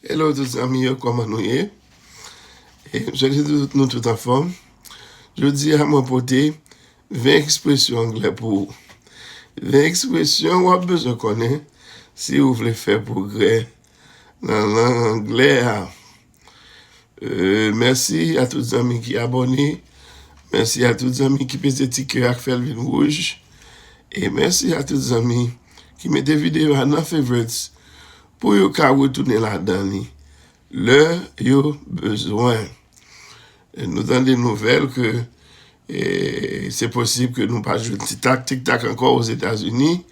Hello tous amis, comment nous y? Je dis nous tout en forme. Je dis à moi porter 20 expressions anglais pour 20 expressions ou besoin connaître si vous voulez faire progrès dans l'anglais. Merci à tous les amis qui abonnent. Merci à tous les amis qui pèsent des tickets avec Felvin Rouge. Et merci à tous les amis qui mettent des vidéos à nos favorites pour vous retourner là-dedans. Le yo besoin. Et nous avons des nouvelles que c'est possible que nous pas jouer tic-tac encore aux États-Unis.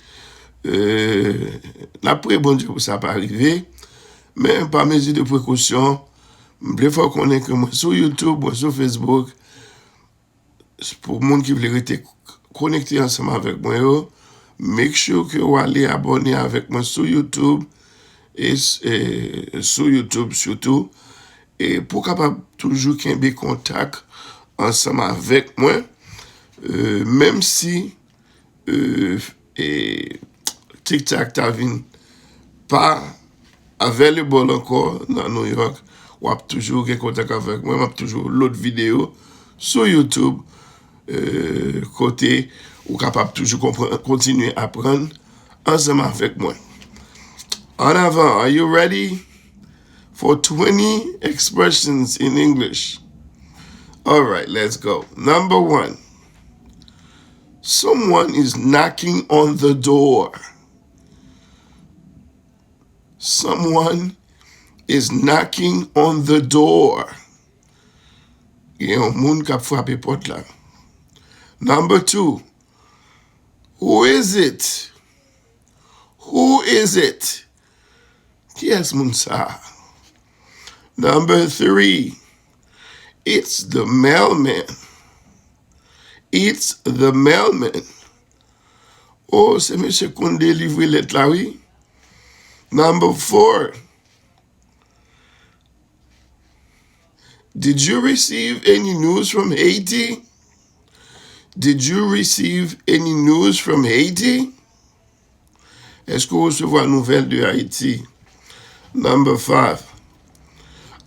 L'après, bon Dieu, ça pas arriver. Mais par mesure de précaution, il faut qu'on ait que moi sur YouTube, moi sur Facebook, pour les gens qui veulent rester connectés ensemble avec moi, make sure que vous allez abonner avec moi sur YouTube et sur YouTube surtout. Et pour capable toujours qu'il y ait contact ensemble avec moi, même si TikTok t'a vu pas available encore dans New York, ou a toujours en contact avec moi, m'a toujours l'autre vidéo sur YouTube, côté ou capable toujours continuer à apprendre ensemble avec moi. En avant, are you ready for 20 expressions in English? All right, let's go. Number 1. Someone is knocking on the door. Someone is knocking on the door. Il y a un monde qui a frappé porte là. Number 2. Who is it? Who is it? Qui est-ce moun ça? Number 3. It's the mailman. It's the mailman. Oh, c'est monsieur qu'on délivre lettre là, oui. Number 4. Did you receive any news from Haiti? Did you receive any news from Haiti? Est-ce que vous recevez une nouvelle de Haïti? Number 5.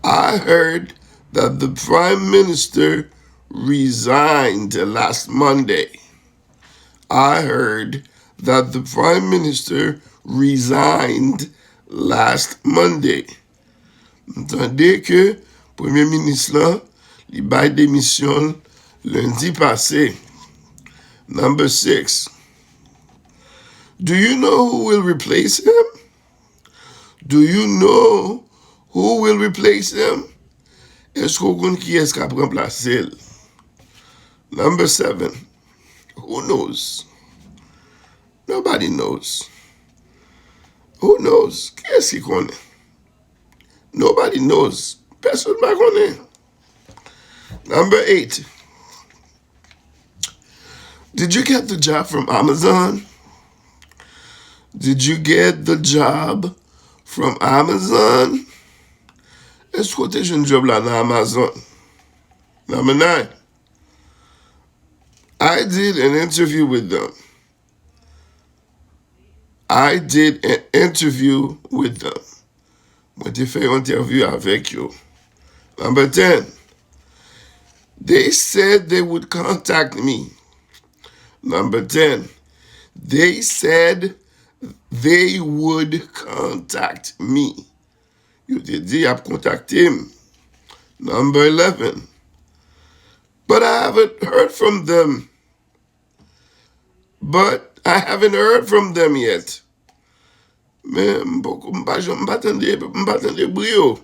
I heard that the Prime Minister resigned last Monday. I heard that the Prime Minister resigned last Monday. Entendez que Premier ministre là, il bail démission lundi passé. Number 6. Do you know who will replace him? Do you know who will replace him? Est-ce qu'on connaît qui est-ce qui a remplacé? Number 7. Who knows? Nobody knows. Who knows? Qui est-ce qui connaît? Nobody knows. Personne ne connaît. Number 8. Did you get the job from Amazon? Did you get the job from Amazon? Est-ce que tu as un job là dans Amazon? Number 9. I did an interview with them. I did an interview with them. Moi, j'ai fait une interview avec eux. Number 10. They said they would contact me. Number 10. They said they would contact me. You did dit à contacter him. Number 11. But I haven't heard from them. But I haven't heard from them yet. Mais m'attendez brio.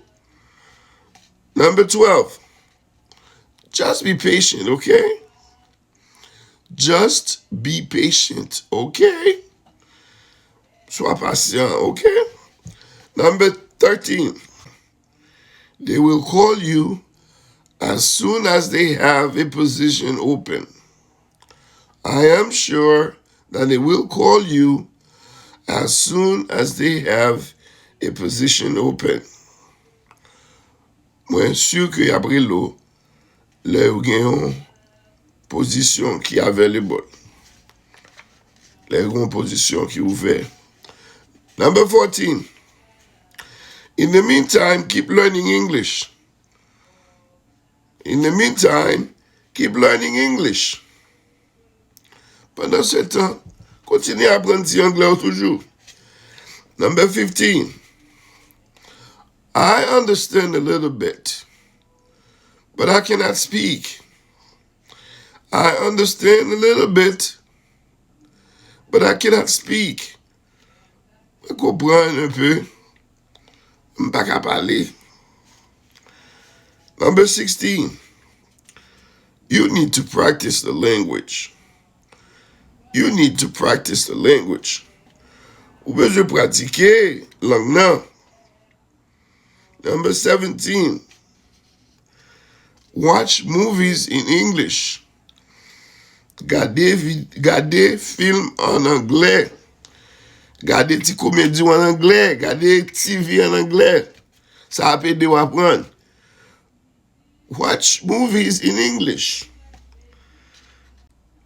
Number 12. Just be patient, okay? Just be patient, okay? Sois patient, okay? Number 13. They will call you as soon as they have a position open. I am sure that they will call you as soon as they have a position open. Moi, sûr que après l'eau, leur gagnent position qui est available. Leur gagnent position qui est ouverte. Number 14. In the meantime, keep learning English. In the meantime, keep learning English. Pendant ce temps, continuez à apprendre anglais toujours. Number 15. I understand a little bit, but I cannot speak. I understand a little bit, but I cannot speak. Je comprends un peu, je ne peux pas parler. Number 16. You need to practice the language. You need to practice the language. Ou besoin pratiquer langue nan. Number 17. Watch movies in English. Gade film en anglais. Gade ti comédie en anglais. Gade TV en anglais. Ça a aidé à apprendre. Watch movies in English.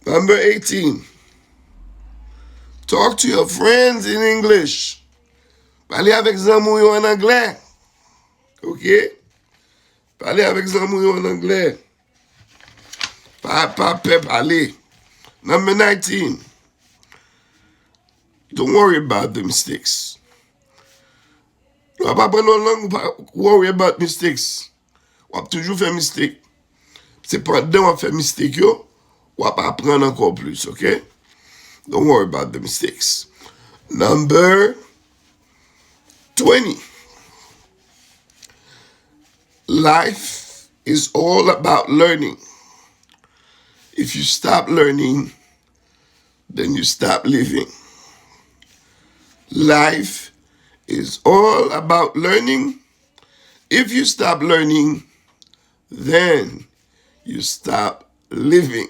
Number 18. Talk to your friends in English. Parlez avec zanmou yo en anglais. OK? Parlez avec zanmou yo en anglais. Pas parler. Number 19. Don't worry about the mistakes. Pas worry about mistakes. On toujours faire mistake. C'est pendant on fait mistake yo, on va apprendre encore plus, OK? Don't worry about the mistakes. Number 20. Life is all about learning. If you stop learning, then you stop living. Life is all about learning. If you stop learning, then you stop living.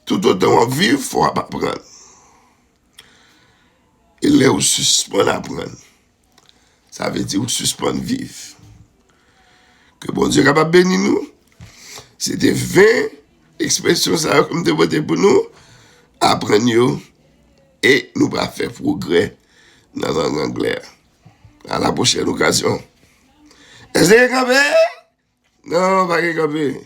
Tout autant on vit, il faut apprendre. Et là où suspend apprendre, ça veut dire où suspend vivre. Que bon Dieu capable bénir nous. C'était 20 expressions ça comme de voter pour nous. Apprendre et nous va faire progrès dans la langue anglaise. À la prochaine occasion. Est-ce que vous avez? Non, pas de